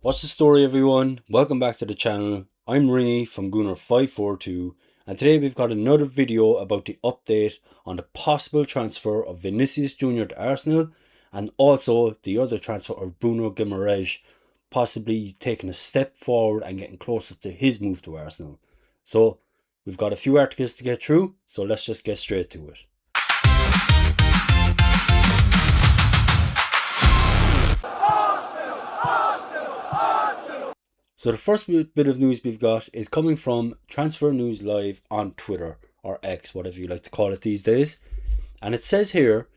What's the story, everyone? Welcome back to the channel. I'm Ringy from Gunner542, and today we've got another video about the update on the possible transfer of Vinicius Jr to Arsenal, and also the other transfer of Bruno Guimaraes, possibly taking a step forward and getting closer to his move to Arsenal. So we've got a few articles to get through, so let's just get straight to it. So the first bit of news we've got is coming from Transfer News Live on Twitter, or X, whatever you like to call it these days. And it says here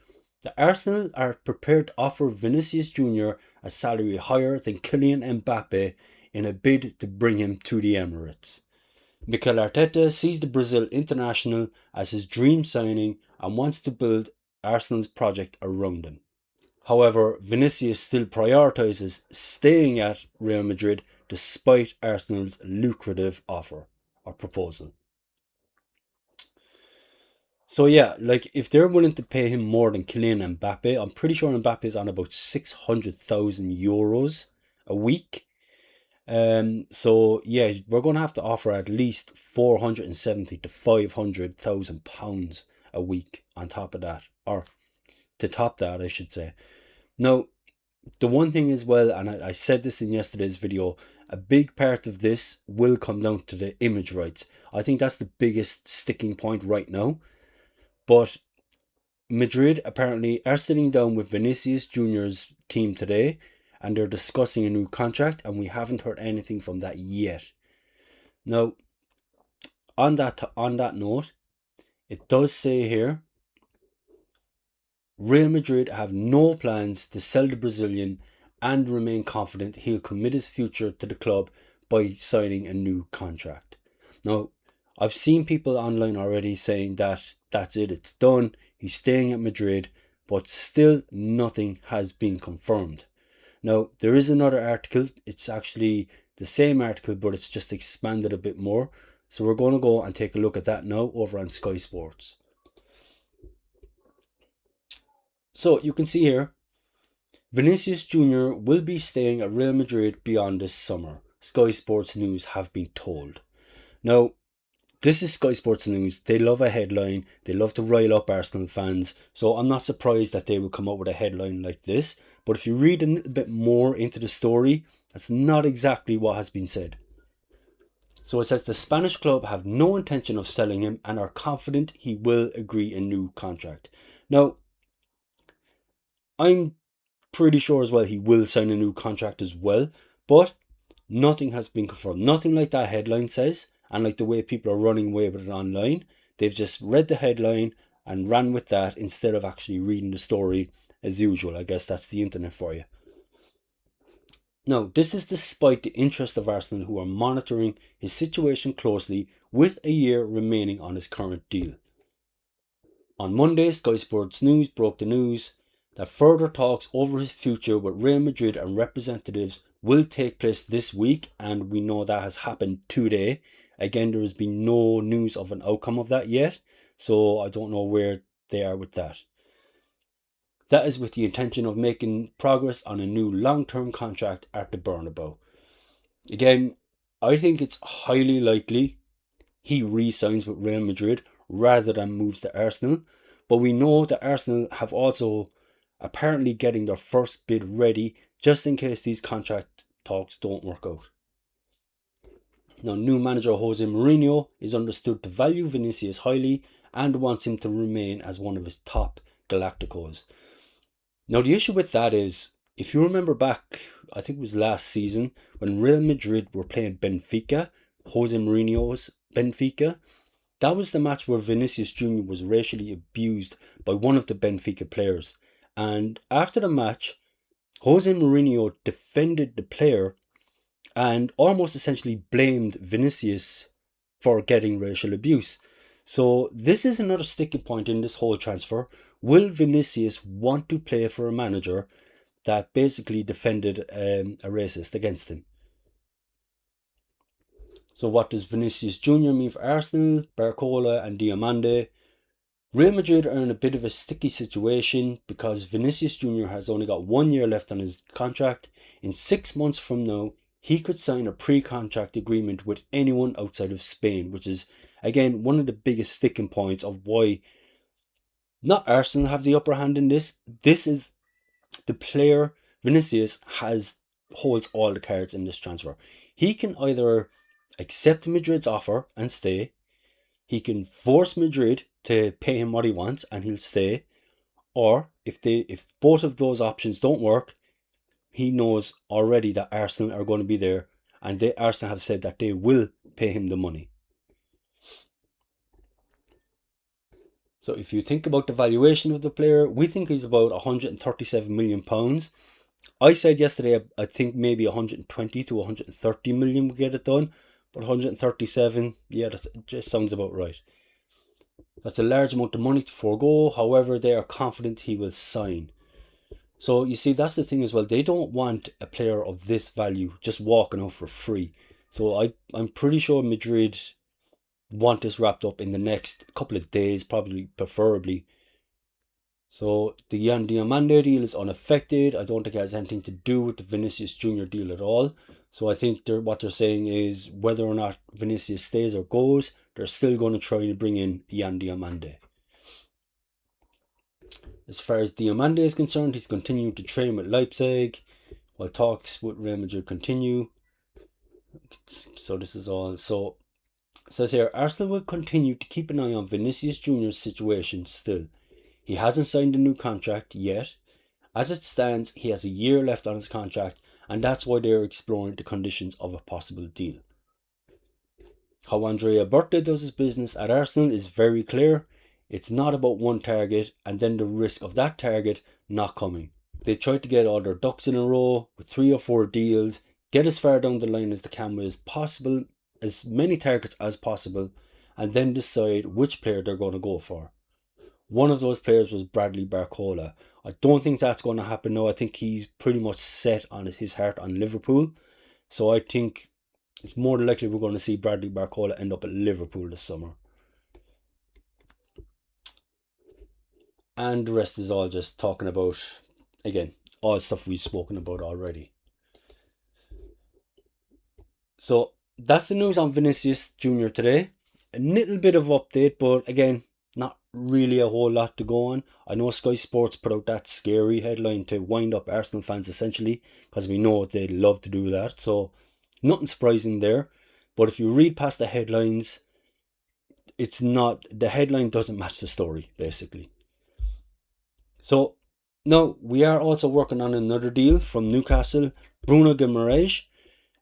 that Arsenal are prepared to offer Vinicius Jr a salary higher than Kylian Mbappe in a bid to bring him to the Emirates. Mikel Arteta sees the Brazil international as his dream signing and wants to build Arsenal's project around him. However, Vinicius still prioritises staying at Real Madrid despite Arsenal's lucrative offer or proposal. So yeah, like if they're willing to pay him more than Kylian Mbappe, I'm pretty sure Mbappe is on about 600,000 euros a week. So yeah, we're going to have to offer at least 470 to 500,000 pounds a week on top of that, or to top that, I should say. Now, the one thing as well, and I said this in yesterday's video, a big part of this will come down to the image rights. I think that's the biggest sticking point right now. But Madrid apparently are sitting down with Vinicius Jr.'s team today, and they're discussing a new contract, and we haven't heard anything from that yet. Now, on that note, it does say here, Real Madrid have no plans to sell the Brazilian and remain confident he'll commit his future to the club by signing a new contract. Now, I've seen people online already saying that that's it, it's done, he's staying at Madrid, but still nothing has been confirmed. Now, there is another article, it's actually the same article, but it's just expanded a bit more. So we're going to go and take a look at that now over on Sky Sports. So you can see here, Vinicius Jr will be staying at Real Madrid beyond this summer, Sky Sports News have been told. Now, this is Sky Sports News. They love a headline. They love to rile up Arsenal fans. So I'm not surprised that they would come up with a headline like this. But if you read a little bit more into the story, that's not exactly what has been said. So it says the Spanish club have no intention of selling him and are confident he will agree a new contract. Now, I'm pretty sure as well he will sign a new contract as well, but nothing has been confirmed. Nothing like that headline says, and like the way people are running away with it online. They've just read the headline and ran with that instead of actually reading the story as usual. I guess that's the internet for you. Now, this is despite the interest of Arsenal, who are monitoring his situation closely with a year remaining on his current deal. On Monday, Sky Sports News broke the news that further talks over his future with Real Madrid and representatives will take place this week, and we know that has happened today. Again, there has been no news of an outcome of that yet, so I don't know where they are with that. That is with the intention of making progress on a new long-term contract at the Bernabeu. Again, I think it's highly likely he re-signs with Real Madrid rather than moves to Arsenal, but we know that Arsenal have also apparently getting their first bid ready just in case these contract talks don't work out. Now, new manager Jose Mourinho is understood to value Vinicius highly and wants him to remain as one of his top Galacticos. Now, the issue with that is, if you remember back, I think it was last season, when Real Madrid were playing Benfica, Jose Mourinho's Benfica, that was the match where Vinicius Jr was racially abused by one of the Benfica players. And after the match, Jose Mourinho defended the player and almost essentially blamed Vinicius for getting racial abuse. So this is another sticking point in this whole transfer. Will Vinicius want to play for a manager that basically defended a racist against him? So what does Vinicius Jr mean for Arsenal, Barcola and Diamande? Real Madrid are in a bit of a sticky situation because Vinicius Jr has only got 1 year left on his contract. In 6 months from now, he could sign a pre-contract agreement with anyone outside of Spain, which is, again, one of the biggest sticking points of why not Arsenal have the upper hand in this. This is the player. Vinicius holds all the cards in this transfer. He can either accept Madrid's offer and stay. He can force Madrid to pay him what he wants and he'll stay. Or if both of those options don't work, he knows already that Arsenal are going to be there, and Arsenal have said that they will pay him the money. So if you think about the valuation of the player, we think he's about £137 million. I said yesterday I think maybe 120 to 130 million would get it done, but 137, yeah, that just sounds about right. That's a large amount of money to forego. However, they are confident he will sign. So you see, that's the thing as well. They don't want a player of this value just walking out for free. So I'm pretty sure Madrid want this wrapped up in the next couple of days, probably, preferably. So the Yan Diomande deal is unaffected. I don't think it has anything to do with the Vinicius Jr deal at all. So I think what they're saying is whether or not Vinicius stays or goes, they're still going to try to bring in Yan Diomande. As far as Diomande is concerned, he's continuing to train with Leipzig while talks with Real Madrid continue. So this is all. So it says here, Arsenal will continue to keep an eye on Vinicius Jr.'s situation still. He hasn't signed a new contract yet. As it stands, he has a year left on his contract, and that's why they're exploring the conditions of a possible deal. How Andrea Berta does his business at Arsenal is very clear. It's not about one target and then the risk of that target not coming. They try to get all their ducks in a row with 3 or 4 deals, get as far down the line as they can with as possible, as many targets as possible, and then decide which player they're going to go for. One of those players was Bradley Barcola. I don't think that's going to happen now. I think he's pretty much set on his heart on Liverpool. So I think it's more than likely we're going to see Bradley Barcola end up at Liverpool this summer. And the rest is all just talking about, again, all stuff we've spoken about already. So that's the news on Vinicius Jr today. A little bit of update, but again, not really a whole lot to go on. I know Sky Sports put out that scary headline to wind up Arsenal fans essentially, because we know they love to do that. So nothing surprising there. But if you read past the headlines, the headline doesn't match the story, basically. So now we are also working on another deal from Newcastle, Bruno Guimaraes.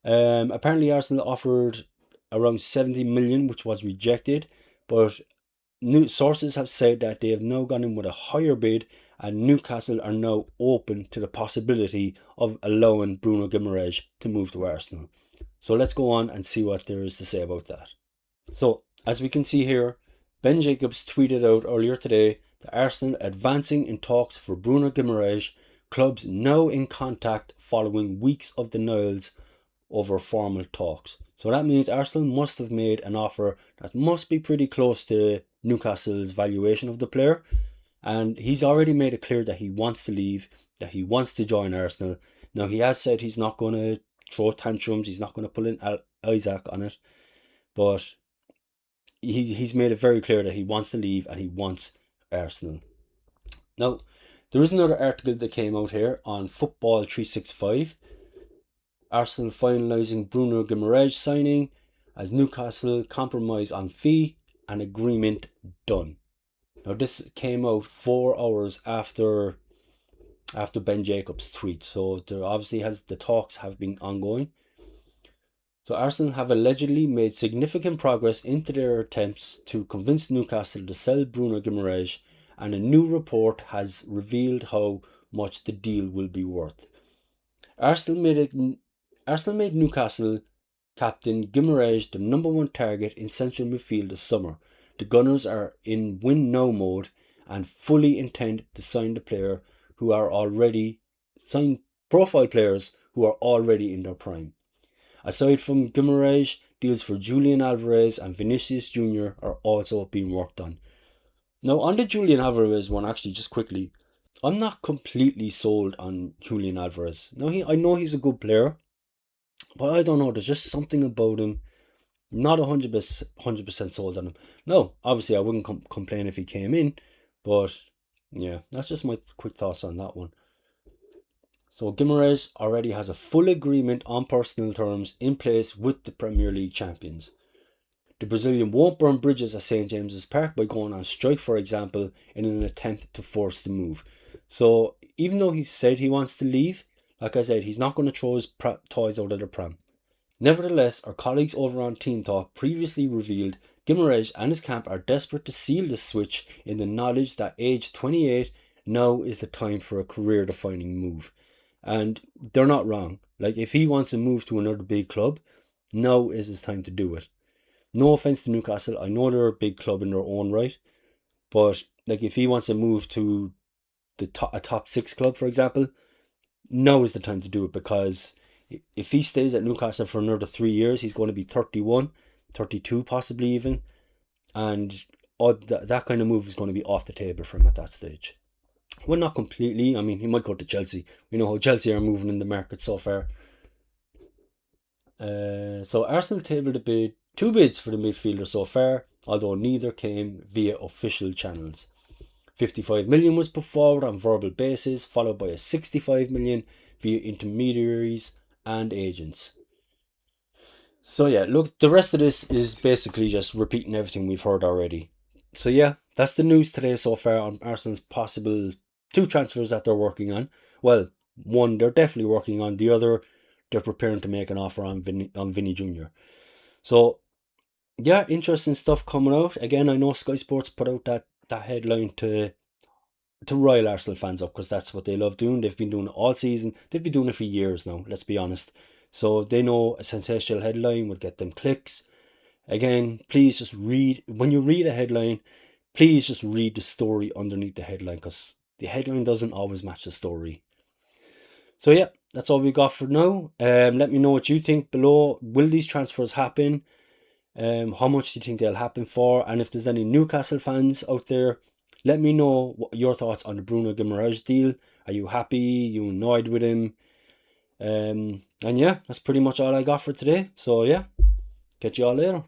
Apparently Arsenal offered around 70 million, which was rejected, but new sources have said that they have now gone in with a higher bid, and Newcastle are now open to the possibility of allowing Bruno Guimaraes to move to Arsenal. So let's go on and see what there is to say about that. So as we can see here, Ben Jacobs tweeted out earlier today that Arsenal advancing in talks for Bruno Guimaraes, clubs now in contact following weeks of denials over formal talks. So that means Arsenal must have made an offer that must be pretty close to Newcastle's valuation of the player, and he's already made it clear that he wants to leave, that he wants to join Arsenal. Now he has said he's not going to throw tantrums, he's not going to pull in Isaac on it, but he's made it very clear that he wants to leave and he wants Arsenal. Now there is another article that came out here on Football 365. Arsenal finalising Bruno Guimaraes signing as Newcastle compromise on fee and agreement done. Now this came out 4 hours after Ben Jacobs' tweet, so there obviously the talks have been ongoing. So Arsenal have allegedly made significant progress into their attempts to convince Newcastle to sell Bruno Guimaraes, and a new report has revealed how much the deal will be worth. Arsenal made Newcastle captain Guimaraes the number 1 target in central midfield this summer. The Gunners are in win-now mode and fully intend to sign profile players who are already in their prime. Aside from Guimaraes, deals for Julian Alvarez and Vinicius Jr are also being worked on. Now, on the Julian Alvarez one, actually, just quickly, I'm not completely sold on Julian Alvarez. Now, I know he's a good player, but I don't know. There's just something about him. Not 100% sold on him. No, obviously, I wouldn't complain if he came in, but yeah, that's just my quick thoughts on that one. So, Guimaraes already has a full agreement on personal terms in place with the Premier League champions. The Brazilian won't burn bridges at St James's Park by going on strike, for example, in an attempt to force the move. So, even though he said he wants to leave, like I said, he's not going to throw his toys out of the pram. Nevertheless, our colleagues over on Team Talk previously revealed Guimaraes and his camp are desperate to seal the switch in the knowledge that age 28 now is the time for a career-defining move. And they're not wrong. Like, if he wants to move to another big club, now is his time to do it. No offense to Newcastle, I know they're a big club in their own right, but like if he wants to move to a top six club, for example, now is the time to do it, because if he stays at Newcastle for another 3 years, he's going to be 31, 32 possibly even, and that kind of move is going to be off the table for him at that stage. Well, not completely. I mean, he might go to Chelsea. We know how Chelsea are moving in the market so far. So Arsenal tabled a bid, two bids for the midfielder so far, although neither came via official channels. 55 million was put forward on verbal basis, followed by a 65 million via intermediaries and agents. So yeah, look, the rest of this is basically just repeating everything we've heard already. So yeah, that's the news today so far on Arsenal's possible two transfers that they're working on. Well, one they're definitely working on, the other they're preparing to make an offer on Vinny Jr. So yeah, interesting stuff coming out. Again, I know Sky Sports put out that headline to rile Arsenal fans up, because that's what they love doing. They've been doing it all season. They've been doing it for years now, let's be honest. So they know a sensational headline will get them clicks. Again, please just read, when you read a headline, please just read the story underneath the headline, because the headline doesn't always match the story. So yeah, that's all we got for now. Let me know what you think below. Will these transfers happen? How much do you think they'll happen for? And if there's any Newcastle fans out there, let me know what your thoughts on the Bruno Guimaraes deal. Are you happy? You annoyed with him? And yeah, that's pretty much all I got for today. So yeah, catch you all later.